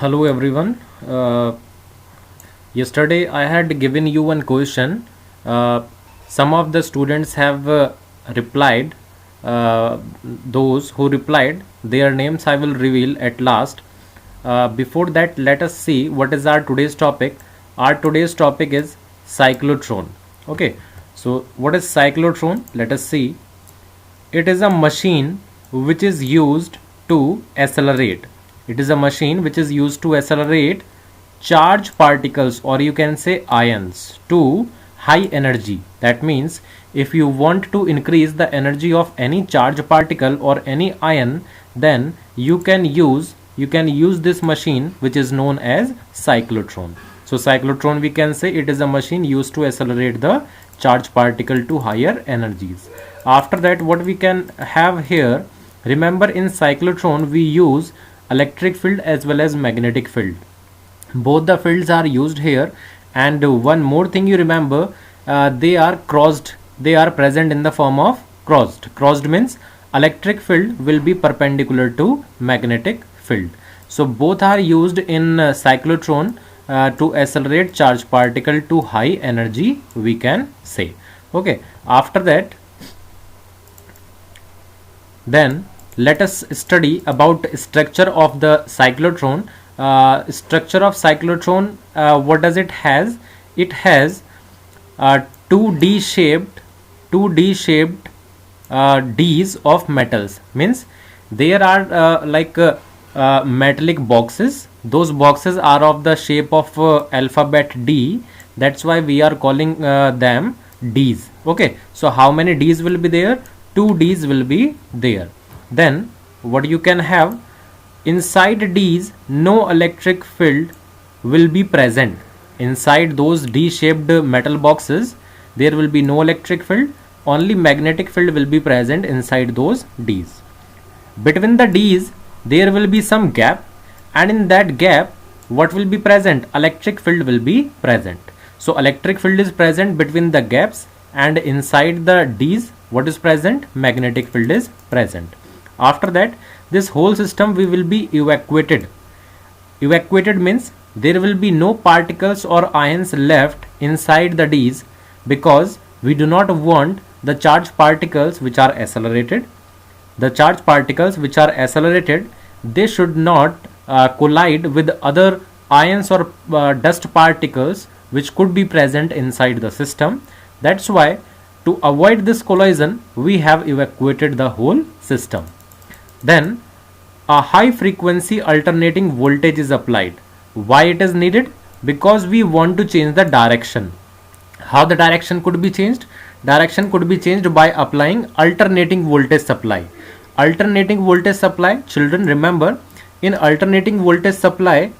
Hello everyone. Yesterday I had given you one question. Some of the students have replied. Those who replied, their names I will reveal at last. Before that, let us see what is our today's topic. Our today's topic is cyclotron. Okay. So what is cyclotron? Let us see. It is a machine which is used to accelerate. It is a machine which is used to accelerate charge particles, or you can say ions, to high energy. That means if you want to increase the energy of any charge particle or any ion, then you can use this machine which is known as cyclotron. So cyclotron, we can say it is a machine used to accelerate the charge particle to higher energies. After that, what we can have here, remember in cyclotron we use electric field as well as magnetic field. Both the fields are used here, and one more thing you remember, they are crossed, they are present in the form of crossed means electric field will be perpendicular to magnetic field. So both are used in cyclotron to accelerate charge particle to high energy, we can say. Okay, after that, then let us study about structure of the cyclotron. Structure of cyclotron, what does it has? It has uh, two D shaped D's of metals. Means there are metallic boxes. Those boxes are of the shape of alphabet D. That's why we are calling them D's. Okay, so how many D's will be there? Two D's will be there. Then what you can have, inside D's no electric field will be present. Inside those D-shaped metal boxes there will be no electric field, only magnetic field will be present inside those D's. Between the D's there will be some gap, and in that gap what will be present? Electric field will be present. So electric field is present between the gaps, and inside the D's what is present? Magnetic field is present. After that, this whole system we will be evacuated. Evacuated means there will be no particles or ions left inside the D's, because we do not want the charged particles which are accelerated. The charged particles which are accelerated, they should not collide with other ions or dust particles which could be present inside the system. That's why, to avoid this collision, we have evacuated the whole system. Then a high frequency alternating voltage is applied. Why it is needed? Because we want to change the direction. How the direction could be changed? Direction could be changed by applying alternating voltage supply. Alternating voltage supply, children, remember, in alternating voltage supply,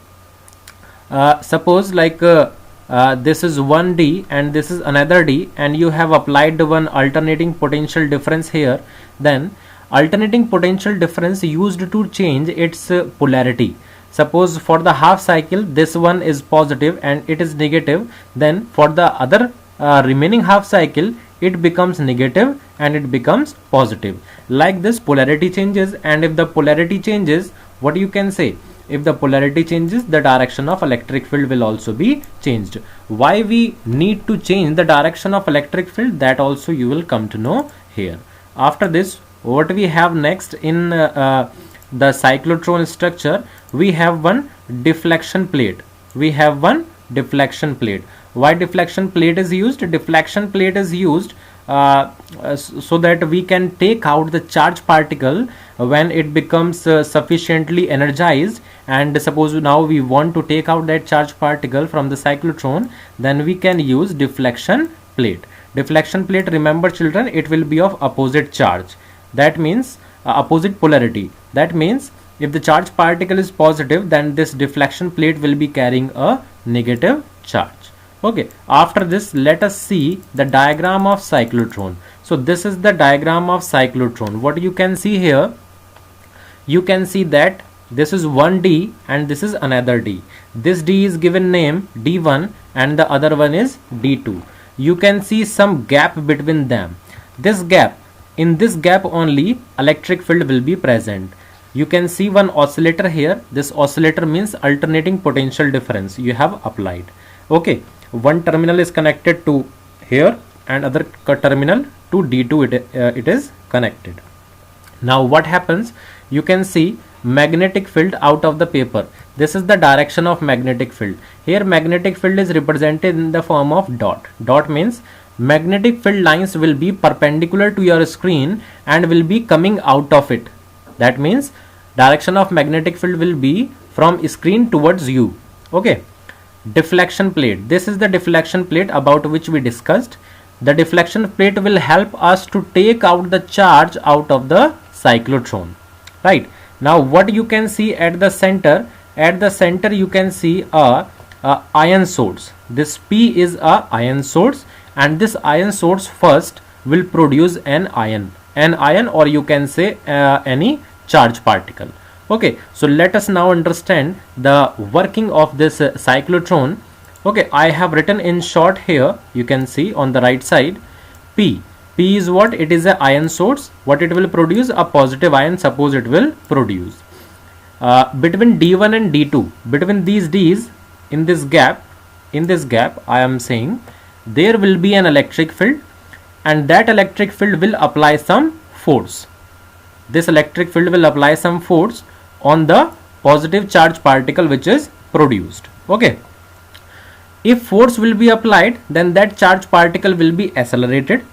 suppose this is one D and this is another D, and you have applied one alternating potential difference here. Then alternating potential difference used to change its polarity. Suppose for the half cycle this one is positive and it is negative, then for the other remaining half cycle it becomes negative and it becomes positive. Like this polarity changes, and if the polarity changes, what you can say? If the polarity changes, the direction of electric field will also be changed. Why we need to change the direction of electric field, that also you will come to know here. After this, what we have next in the cyclotron structure, we have one deflection plate. We have one deflection plate. Why deflection plate is used? Deflection plate is used so that we can take out the charged particle when it becomes sufficiently energized. And suppose now we want to take out that charged particle from the cyclotron, then we can use deflection plate. Deflection plate, remember children, it will be of opposite charge. That means opposite polarity. That means if the charged particle is positive, then this deflection plate will be carrying a negative charge. Okay, after this, let us see the diagram of cyclotron. So this is the diagram of cyclotron. What you can see here, you can see that this is one D and this is another D. This D is given name D1 and the other one is D2. You can see some gap between them. This gap, in this gap only electric field will be present. you can see one oscillator here. This oscillator means alternating potential difference you have applied. Okay, one terminal is connected to here and other terminal to D2 it is connected. Now what happens, you can see magnetic field out of the paper. This is the direction of magnetic field. Here magnetic field is represented in the form of dot. Dot means magnetic field lines will be perpendicular to your screen and will be coming out of it. That means direction of magnetic field will be from screen towards you. Okay, deflection plate. This is the deflection plate about which we discussed. The deflection plate will help us to take out the charge out of the cyclotron. Right, now what you can see at the center, you can see a ion source. This P is a ion source, and this ion source first will produce an ion, or you can say any charge particle. Okay, so let us now understand the working of this cyclotron. Okay, I have written in short here, you can see on the right side, P. P is what? It is an ion source. What it will produce? A positive ion, suppose it will produce. Between D1 and D2, between these D's, in this gap I am saying there will be an electric field, and that electric field will apply some force. This electric field will apply some force on the positive charge particle which is produced. Okay, if force will be applied, then that charge particle will be accelerated,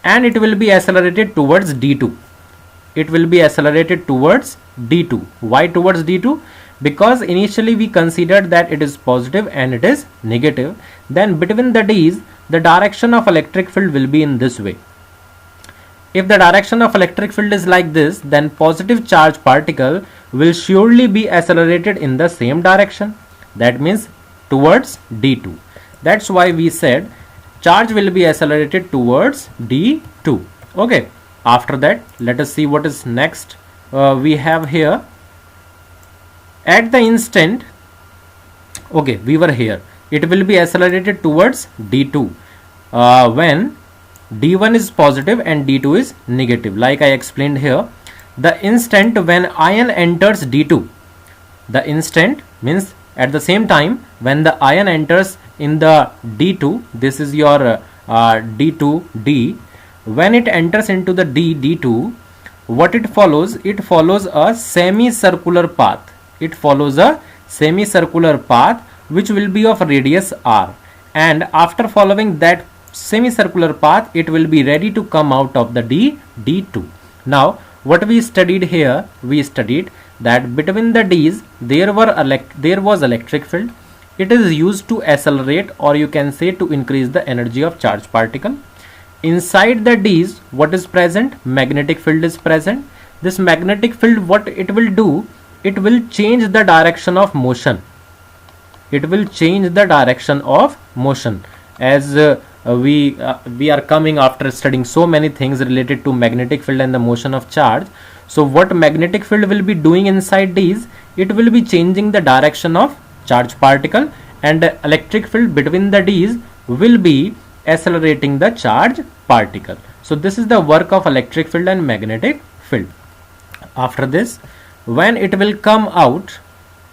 and it will be accelerated towards D2. It will be accelerated towards D2. Why towards D2? Because initially we considered that it is positive and it is negative. Then between the D's, the direction of electric field will be in this way. If the direction of electric field is like this, then positive charge particle will surely be accelerated in the same direction. That means towards D2. That's why we said charge will be accelerated towards D2. Okay, after that let us see what is next. We have here at the instant, okay, we were here, it will be accelerated towards D2 when D1 is positive and D2 is negative. Like I explained here, the instant when ion enters D2, the instant means at the same time when the ion enters in the D2, this is your D2D, when it enters into the D2, what it follows? It follows a semicircular path. It follows a semicircular path which will be of radius r, and after following that semicircular path, it will be ready to come out of the D2. Now what we studied here, we studied that between the D's there was electric field. It is used to accelerate, or you can say to increase the energy of charge particle. Inside the D's, what is present? Magnetic field is present. This magnetic field, what it will do? It will change the direction of motion. It will change the direction of motion. As we are coming after studying so many things related to magnetic field and the motion of charge. So what magnetic field will be doing inside D's? It will be changing the direction of charge particle, and electric field between the D's will be accelerating the charge particle. So this is the work of electric field and magnetic field. After this, when it will come out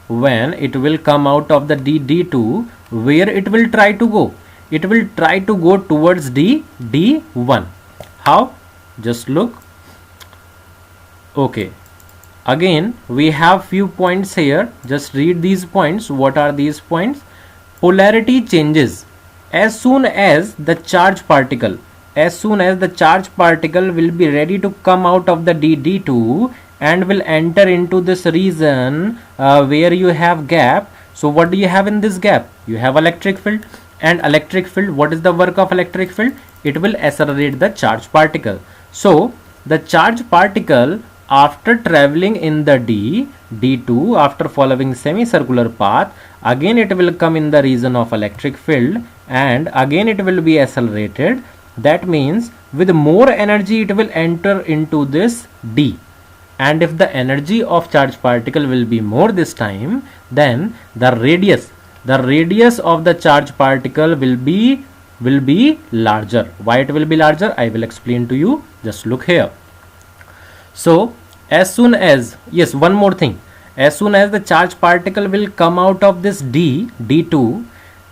of the D2, where it will try to go? It will try to go towards D1. How? Just look. Okay, again we have few points here. Just read these points. What are these points? Polarity changes as soon as the charge particle will be ready to come out of the D2 and will enter into this region where you have gap. So what do you have in this gap? You have electric field, and electric field, what is the work of electric field? It will accelerate the charge particle. So the charge particle, after traveling in the D2, after following semicircular path, again it will come in the region of electric field, and again it will be accelerated. That means with more energy it will enter into this D, and if the energy of charge particle will be more this time, then the radius of the charge particle will be larger. Why it will be larger? I will explain to you. Just look here. So as soon as, yes, one more thing, as soon as the charge particle will come out of this d2,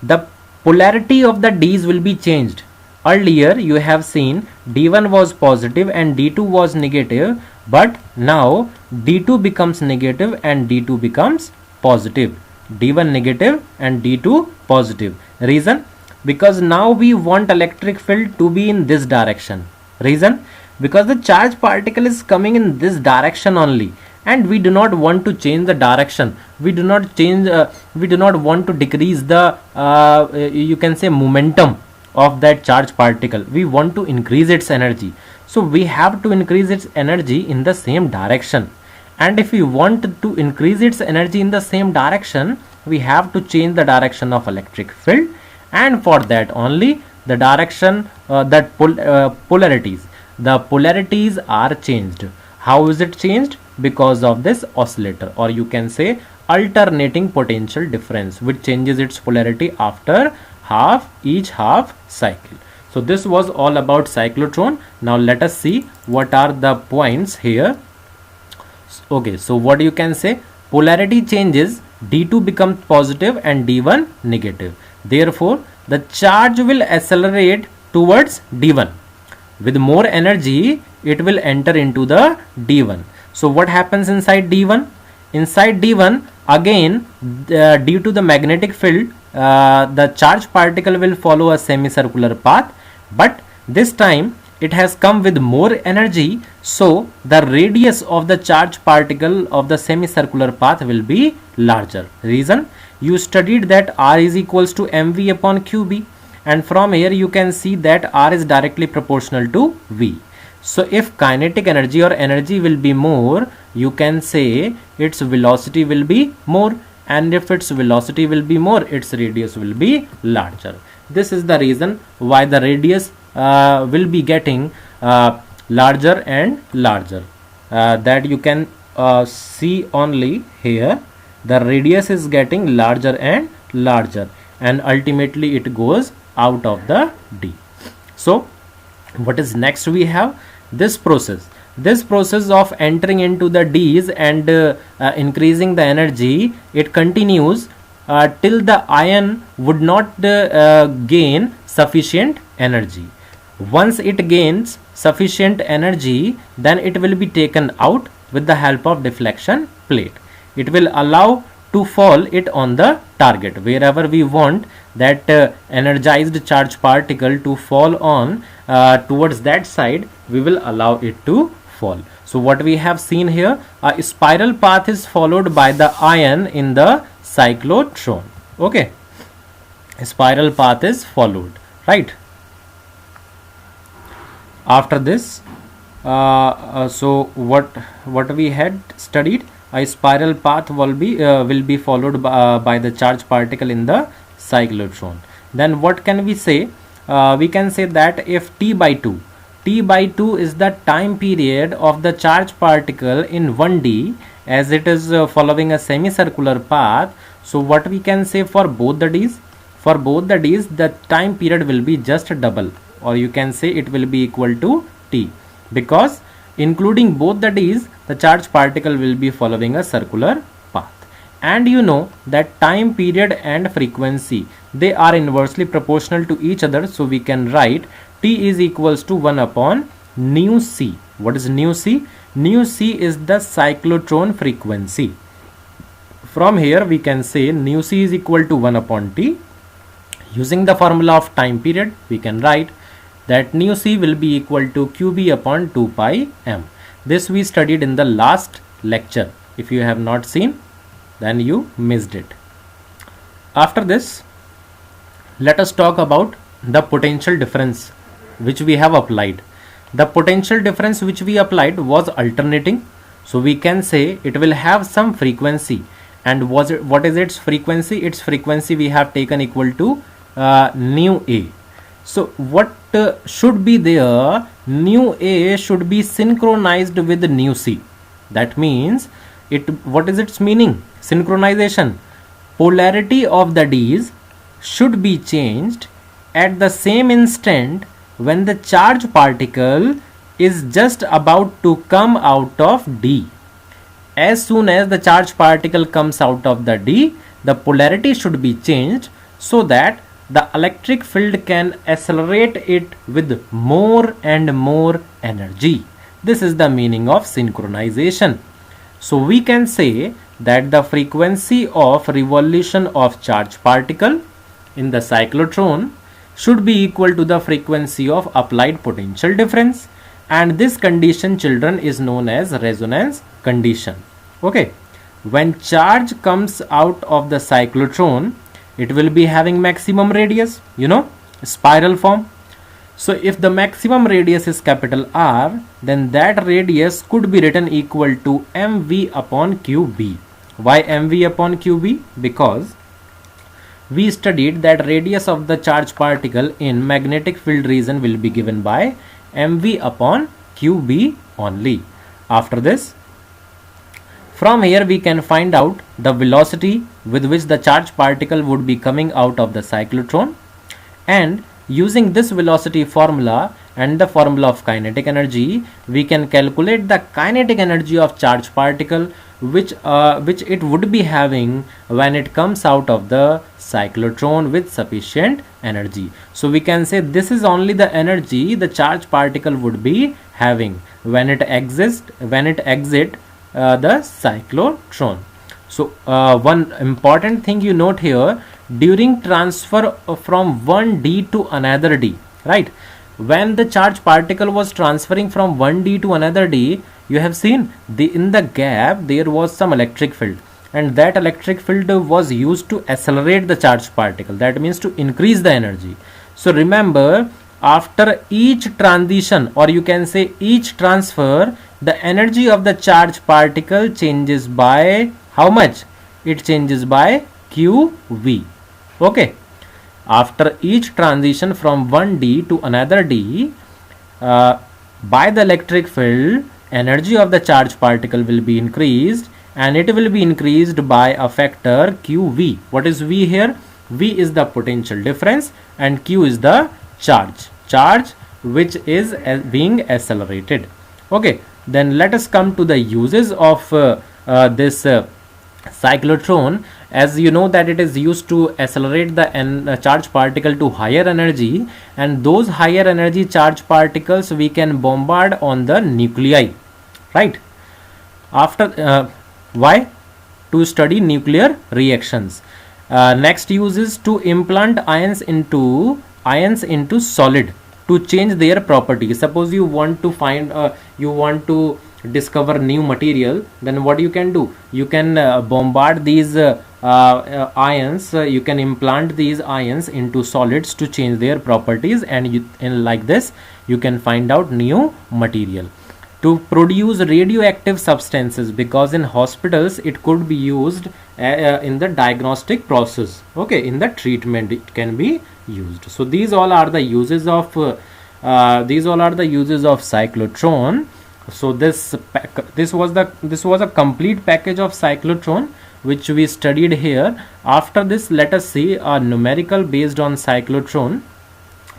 the polarity of the d's will be changed. Earlier you have seen d1 was positive and d2 was negative, but now d2 becomes negative and d2 becomes positive. d1 negative and d2 positive. Reason? Because now we want electric field to be in this direction. Reason? Because the charge particle is coming in this direction only, and we do not want to change the direction. We do not want to decrease the you can say momentum of that charge particle. We want to increase its energy, so we have to increase its energy in the same direction. And if we want to increase its energy in the same direction, we have to change the direction of electric field, and for that only the direction polarities, the polarities are changed. How is it changed? Because of this oscillator, or you can say alternating potential difference, which changes its polarity after each half cycle. So this was all about cyclotron. Now let us see what are the points here. Okay, so what you can say, polarity changes, d2 becomes positive and d1 negative. Therefore the charge will accelerate towards d1. With more energy it will enter into the d1. So what happens inside d1? Inside d1 again, due to the magnetic field, the charge particle will follow a semicircular path, but this time it has come with more energy, so the radius of the charge particle of the semicircular path will be larger. Reason? You studied that R is equals to mv upon qb, and from here you can see that R is directly proportional to V. So if kinetic energy or energy will be more, you can say its velocity will be more, and if its velocity will be more, its radius will be larger. This is the reason why the radius will be getting larger and larger. That you can see only here, the radius is getting larger and larger, and ultimately it goes out of the D. So what is next? We have this process of entering into the D's and increasing the energy. It continues till the ion would not gain sufficient energy. Once it gains sufficient energy, then it will be taken out with the help of deflection plate. It will allow to fall it on the target. Wherever we want that energized charge particle to fall on, towards that side, we will allow it to fall. So what we have seen here, a spiral path is followed by the ion in the cyclotron. Okay, a spiral path is followed, right? After this, so what we had studied, a spiral path will be followed by the charge particle in the cyclotron. Then what can we say? We can say that if t by 2 is the time period of the charge particle in 1D, as it is following a semicircular path. So what we can say for both the D's? For both the D's, the time period will be just double, or you can say it will be equal to t, because including both the D's, the charge particle will be following a circular path. And you know that time period and frequency, they are inversely proportional to each other. So we can write t is equals to 1 upon nu c. What is nu c? Nu c is the cyclotron frequency. From here we can say nu c is equal to 1 upon t. Using the formula of time period, we can write that nu c will be equal to qb upon 2 pi m. This we studied in the last lecture. If you have not seen, then you missed it. After this, let us talk about the potential difference which we have applied. The potential difference which we applied was alternating. So we can say it will have some frequency. And what is its frequency? Its frequency we have taken equal to nu a. So what should be there? Nu a should be synchronized with nu c. That means what is its meaning? Synchronization. Polarity of the D's should be changed at the same instant when the charge particle is just about to come out of D. As soon as the charged particle comes out of the D, the polarity should be changed so that the electric field can accelerate it with more and more energy. This is the meaning of synchronization. So we can say that the frequency of revolution of charged particle in the cyclotron should be equal to the frequency of applied potential difference, and this condition, children, is known as resonance condition. Okay, when charge comes out of the cyclotron, it will be having maximum radius, spiral form. So if the maximum radius is capital R, then that radius could be written equal to mv upon qb. Why mv upon qb? Because we studied that radius of the charged particle in magnetic field region will be given by mv upon qb only. After this, from here we can find out the velocity with which the charged particle would be coming out of the cyclotron, and using this velocity formula and the formula of kinetic energy, we can calculate the kinetic energy of charged particle which it would be having when it comes out of the cyclotron with sufficient energy. So we can say this is only the energy the charged particle would be having when it exits the cyclotron. So one important thing you note here, during transfer from one D to another D, right? When the charged particle was transferring from one D to another D, you have seen in the gap there was some electric field, and that electric field was used to accelerate the charged particle. That means to increase the energy. So remember, after each transition, or you can say each transfer, the energy of the charged particle changes by how much? It changes by QV. Okay. After each transition from one D to another D, by the electric field, energy of the charged particle will be increased, and it will be increased by a factor QV. What is V here? V is the potential difference and Q is the charge which is being accelerated. Okay, then let us come to the uses of this cyclotron. As you know that it is used to accelerate the charged particle to higher energy, and those higher energy charged particles we can bombard on the nuclei, right? After why? To study nuclear reactions. Next use is to implant ions into solid to change their properties. Suppose you want to discover new material, then what you can do? You can bombard these ions, you can implant these ions into solids to change their properties, and like this you can find out new material. To produce radioactive substances, because in hospitals it could be used in the diagnostic process. Okay, in the treatment it can be used. So these all are the uses of cyclotron. So this was a complete package of cyclotron which we studied here. After this, let us see a numerical based on cyclotron.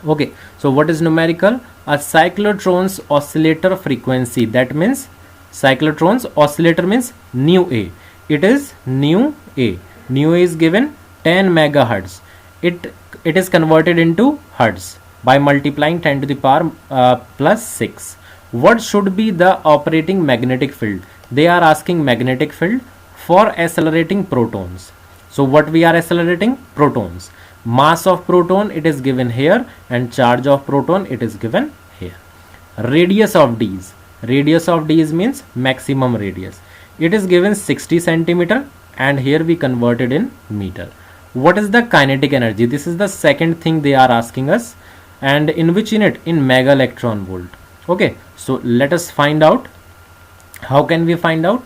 Okay, so what is numerical? A cyclotron's oscillator frequency, that means cyclotron's oscillator means nu A. It is nu A. Nu A is given 10 megahertz. It is converted into hertz by multiplying 10 to the power plus 6. What should be the operating magnetic field? They are asking magnetic field for accelerating protons. So what we are accelerating? Protons. Mass of proton it is given here, and charge of proton it is given here. Radius of D's. Radius of D's means maximum radius. It is given 60 centimeter, and here we converted in meter. What is the kinetic energy? This is the second thing they are asking us, and in which unit? In mega electron volt. Okay, so let us find out. How can we find out?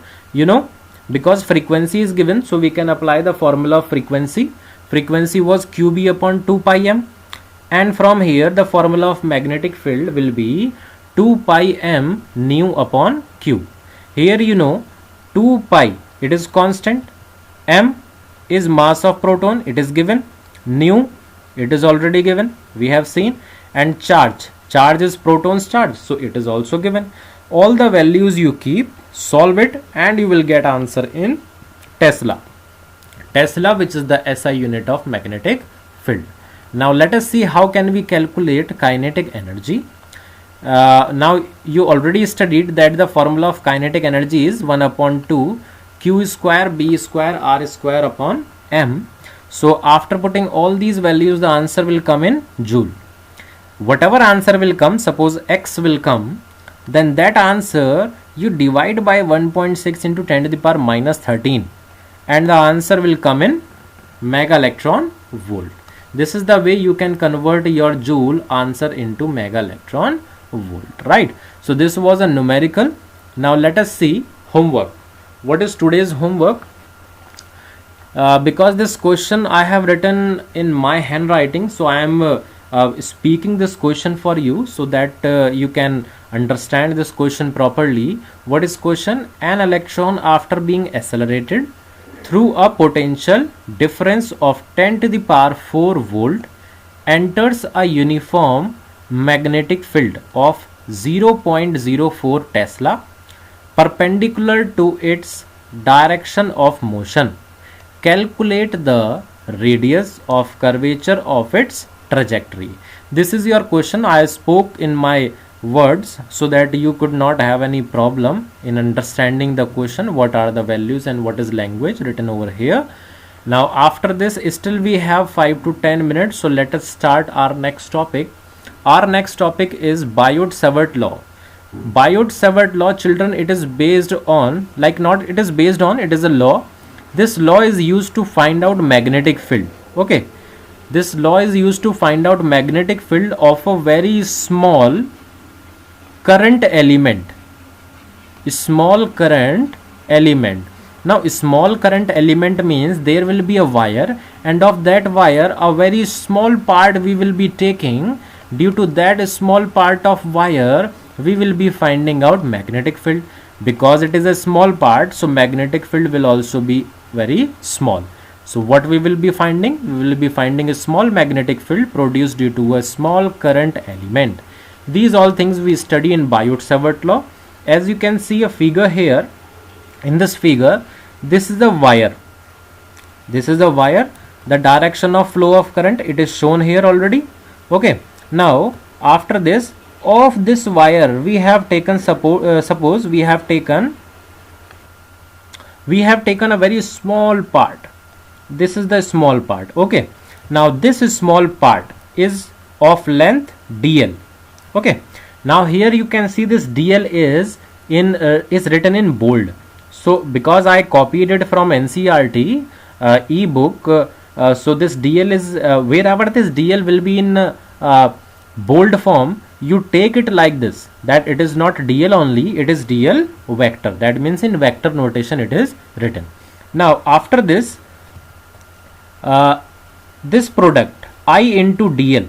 Because frequency is given, so we can apply the formula of frequency. Frequency was QB upon 2 pi m, and from here the formula of magnetic field will be 2 pi m nu upon q. Here 2 pi it is constant, m is mass of proton, it is given, nu it is already given, we have seen, and charge Charge is proton's charge, so it is also given. All the values you keep, solve it, and you will get answer in Tesla. Tesla, which is the SI unit of magnetic field. Now let us see how can we calculate kinetic energy. Now you already studied that the formula of kinetic energy is 1 upon 2 q square b square r square upon m. So after putting all these values, the answer will come in joule. Whatever answer will come, suppose x will come, then that answer you divide by 1.6 into 10 to the power minus 13, and the answer will come in mega electron volt. This is the way you can convert your joule answer into mega electron volt, right? So this was a numerical. Now let us see homework. What is today's homework? Because this question I have written in my handwriting, so I am speaking this question for you so that you can understand this question properly. What is question? An electron after being accelerated through a potential difference of 10 to the power 4 volt enters a uniform magnetic field of 0.04 Tesla perpendicular to its direction of motion. Calculate the radius of curvature of its trajectory. This is your question. I spoke in my words so that you could not have any problem in understanding the question, what are the values and what is language written over here. Now after this still we have 5 to 10 minutes, so let us start our next topic. Our next topic is Biot-Savart law. Biot-Savart law, children, it is based on, like not it is based on, it is a law. This law is used to find out magnetic field. Okay, this law is used to find out magnetic field of a very small current element. Small current element. Now small current element means there will be a wire, and of that wire a very small part we will be taking. Due to that small part of wire we will be finding out magnetic field. Because it is a small part, so magnetic field will also be very small. So what we will be finding? We will be finding a small magnetic field produced due to a small current element. These all things we study in Biot-Savart law. As you can see a figure here. In this figure, this is the wire. This is the wire. The direction of flow of current, it is shown here already. Okay. Now after this, of this wire we have taken, suppose we have taken a very small part. This is the small part. Okay, now this small part is of length dl. Okay, now here you can see this dl is written in bold. So because I copied it from NCERT ebook, so this dl is wherever this dl will be in bold form, you take it like this, that it is not dl only, it is dl vector. That means in vector notation it is written. Now after this, this product I into dl,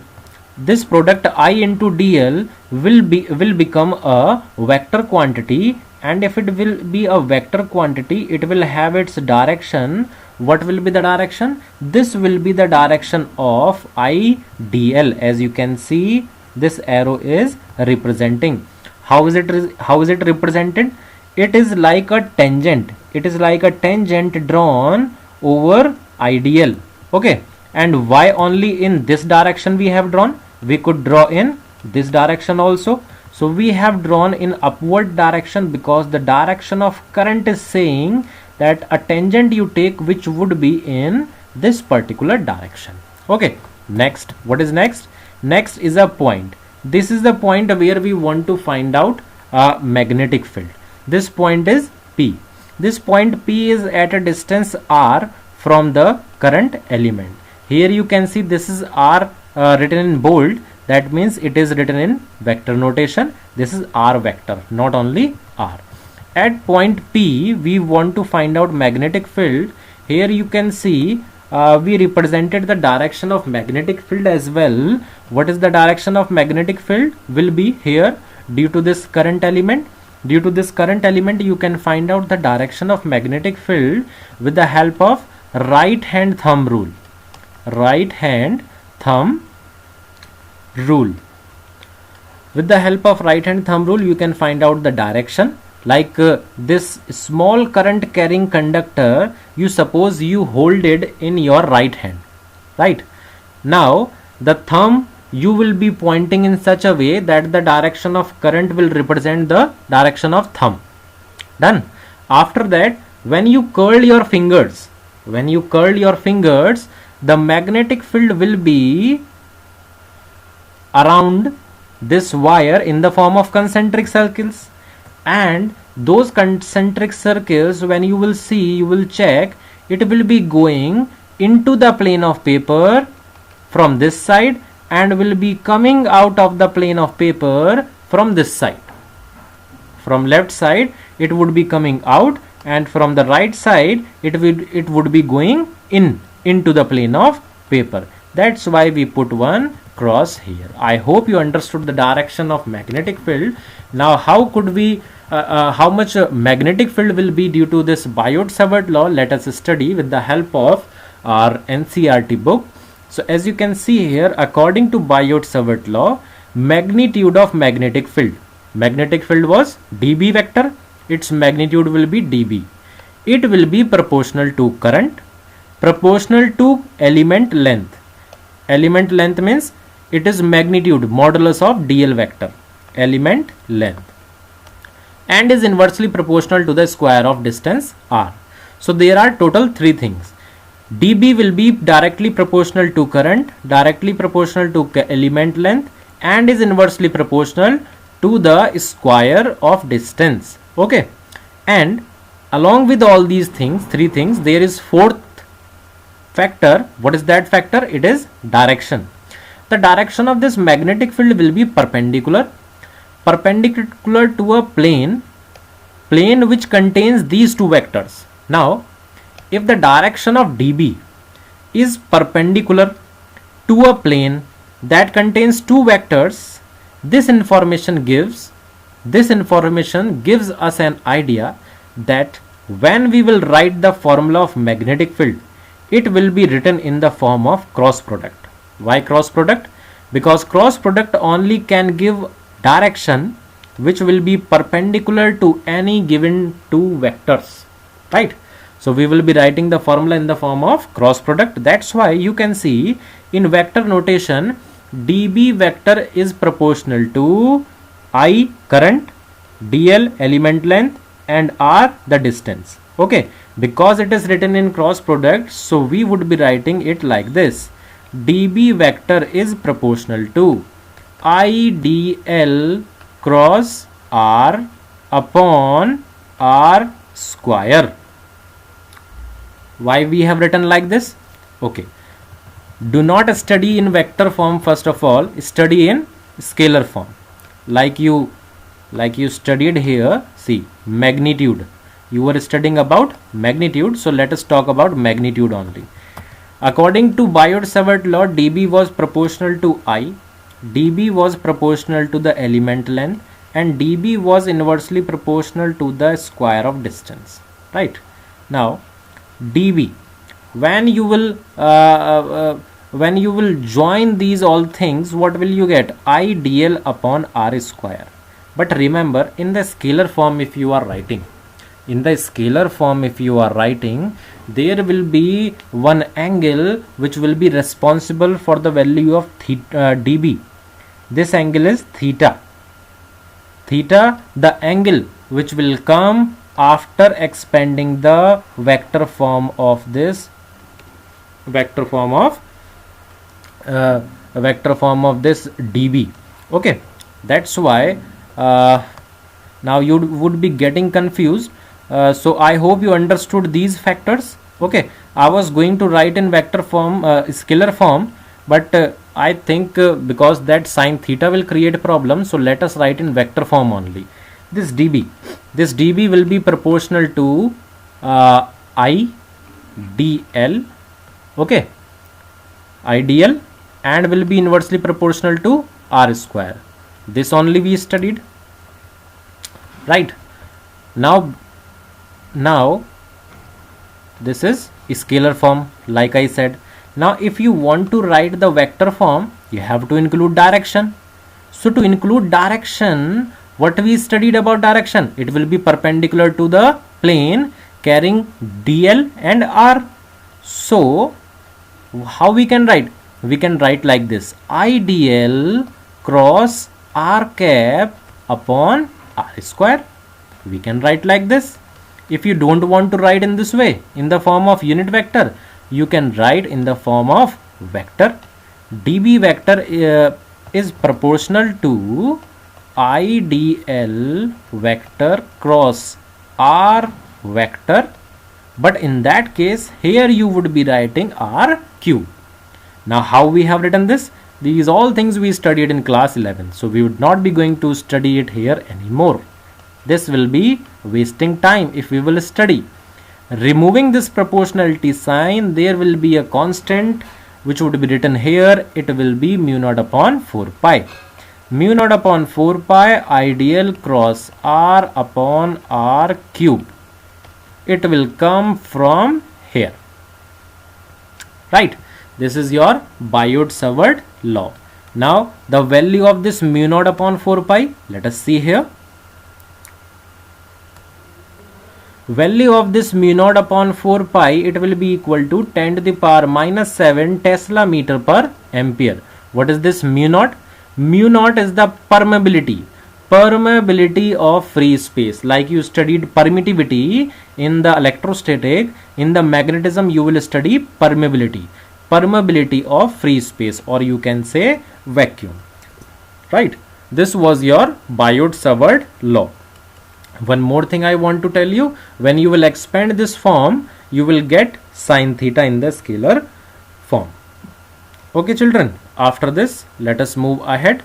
this product I into dl will become a vector quantity, and if it will be a vector quantity, it will have its direction. What will be the direction? This will be the direction of I dl. As you can see, this arrow is representing. How is it represented? It is like a tangent. It is like a tangent drawn over IDL. Okay, and why only in this direction we have drawn? We could draw in this direction also. So we have drawn in upward direction because the direction of current is saying that a tangent you take which would be in this particular direction. Okay, next, what is next? Next is a point. This is the point where we want to find out a magnetic field. This point is P. This point P is at a distance r from the current element. Here you can see this is r written in bold. That means it is written in vector notation. This is r vector, not only r. At point P, we want to find out magnetic field. Here you can see we represented the direction of magnetic field as well. What is the direction of magnetic field? Will be here due to this current element. Due to this current element, you can find out the direction of magnetic field with the help of right hand thumb rule. Right hand thumb rule. With the help of right hand thumb rule, you can find out the direction. Like this small current carrying conductor, you suppose you hold it in your right hand, right? Now the thumb you will be pointing in such a way that the direction of current will represent the direction of thumb. Done. After that, when you curl your fingers, the magnetic field will be around this wire in the form of concentric circles, and those concentric circles, when you will see, you will check, it will be going into the plane of paper from this side and will be coming out of the plane of paper from this side. From left side it would be coming out, and from the right side it would be going into the plane of paper. That's why we put one cross here. I hope you understood the direction of magnetic field. Now how could we how much magnetic field will be due to this Biot-Savart law? Let us study with the help of our NCERT book. So as you can see here, according to Biot-Savart law, magnitude of magnetic field was dB vector. Its magnitude will be dB. It will be proportional to current, proportional to element length. Element length means it is magnitude modulus of dl vector, element length, and is inversely proportional to the square of distance r. So there are total three things. dB will be directly proportional to current, directly proportional to element length, and is inversely proportional to the square of distance. Okay, and along with all these things, three things, there is fourth factor. What is that factor? It is direction. The direction of this magnetic field will be perpendicular to a plane which contains these two vectors. Now if the direction of dB is perpendicular to a plane that contains two vectors, this information gives us an idea that when we will write the formula of magnetic field, it will be written in the form of cross product. Why cross product? Because cross product only can give direction which will be perpendicular to any given two vectors, right? So we will be writing the formula in the form of cross product. That's why you can see in vector notation, dB vector is proportional to I current, dl element length, and r the distance. Okay, because it is written in cross product, so we would be writing it like this: dB vector is proportional to I dl cross r upon r square. Why we have written like this? Okay, do not study in vector form. First of all, study in scalar form, like you studied here. See, magnitude, you were studying about magnitude, so let us talk about magnitude only. According to Biot-Savart law, dB was proportional to I, dB was proportional to the element length, and dB was inversely proportional to the square of distance, right? Now dB, when you will join these all things, what will you get? I dl upon r square. But remember, in the scalar form, if you are writing, there will be one angle which will be responsible for the value of dB. This angle is theta. The angle which will come after expanding the vector form of this dB. Okay, that's why now you would be getting confused. So I hope you understood these factors. Okay, I was going to write in vector form, scalar form, but I think because that sine theta will create a problem, so let us write in vector form only. This dB will be proportional to I dl, okay, I dl, and will be inversely proportional to r square. This only we studied, right? Now this is scalar form, like I said. Now if you want to write the vector form, you have to include direction. So to include direction, what we studied about direction, it will be perpendicular to the plane carrying DL and R. So how we can write? We can write like this: IDL cross R cap upon R square. We can write like this. If you don't want to write in this way, in the form of unit vector, you can write in the form of vector. dB vector is proportional to IDL vector cross R vector, but in that case here you would be writing R cube. Now how we have written this? These all things we studied in class 11, so we would not be going to study it here anymore. This will be wasting time if we will study. Removing this proportionality sign, there will be a constant which would be written here. It will be mu naught upon 4 pi. Mu naught upon 4 pi IDL cross R upon R cube. It will come from here. Right. This is your Biot-Savart law. Now the value of this mu naught upon 4 pi, let us see here. Value of this mu naught upon 4 pi, it will be equal to 10 to the power minus 7 Tesla meter per ampere. What is this mu naught? Mu naught is the permeability of free space. Like you studied permittivity in the electrostatic, in the magnetism you will study permeability of free space, or you can say vacuum. Right. This was your Biot-Savart law. One more thing I want to tell you, when you will expand this form, you will get sine theta in the scalar form. Okay children, after this let us move ahead.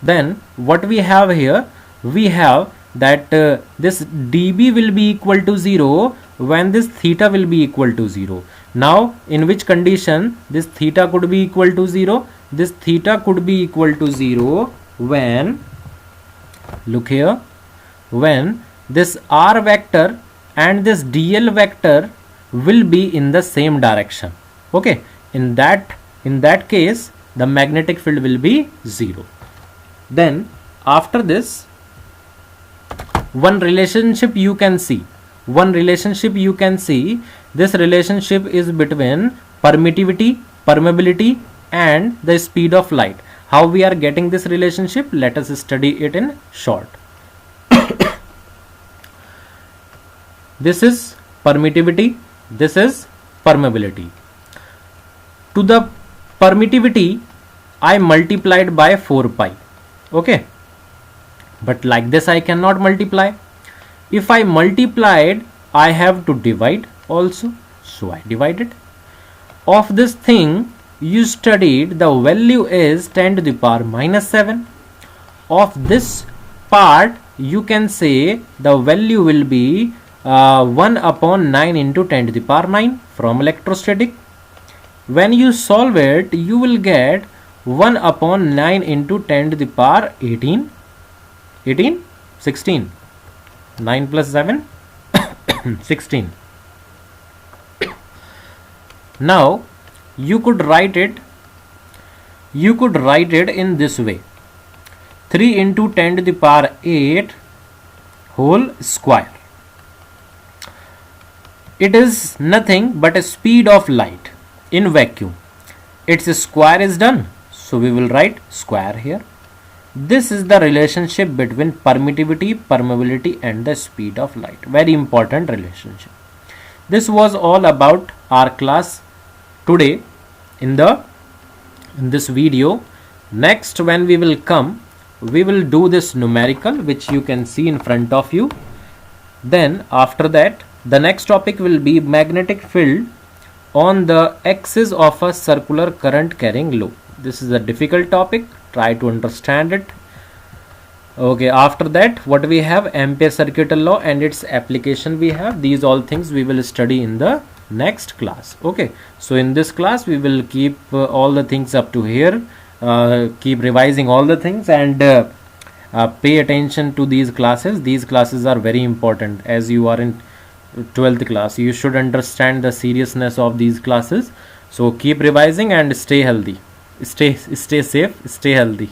Then what we have here, we have that this dB will be equal to 0 when this theta will be equal to 0. Now in which condition this theta could be equal to 0? This theta could be equal to 0 when, look here, when this R vector and this DL vector will be in the same direction. Okay, in that case the magnetic field will be 0. Then after this, one relationship you can see, this relationship is between permeability and the speed of light. How we are getting this relationship? Let us study it in short. This is permittivity, this is permeability. To the permittivity I multiplied by 4 pi. Okay, but like this I cannot multiply. If I multiplied, I have to divide also, so I divided. Of this thing you studied, the value is 10 to the power minus 7. Of this part you can say the value will be 1 upon 9 into 10 to the power 9 from electrostatic. When you solve it, you will get 1 upon 9 into 10 to the power 18, 16, 9 plus 7, 16. Now you could write it in this way: 3 into 10 to the power 8 whole square. It is nothing but a speed of light in vacuum. Its square is done, so we will write square here. This is the relationship between permittivity, permeability and the speed of light. Very important relationship. This was all about our class today in this video. Next, when we will come, we will do this numerical which you can see in front of you. Then after that, the next topic will be magnetic field on the axis of a circular current carrying loop. This is a difficult topic, try to understand it. Okay, after that what we have, Ampere circuital law and its application we have. These all things we will study in the next class. Okay, so in this class we will keep all the things up to here, keep revising all the things and pay attention to these classes. These classes are very important. As you are in 12th class, you should understand the seriousness of these classes. So keep revising and stay healthy, stay safe, stay healthy.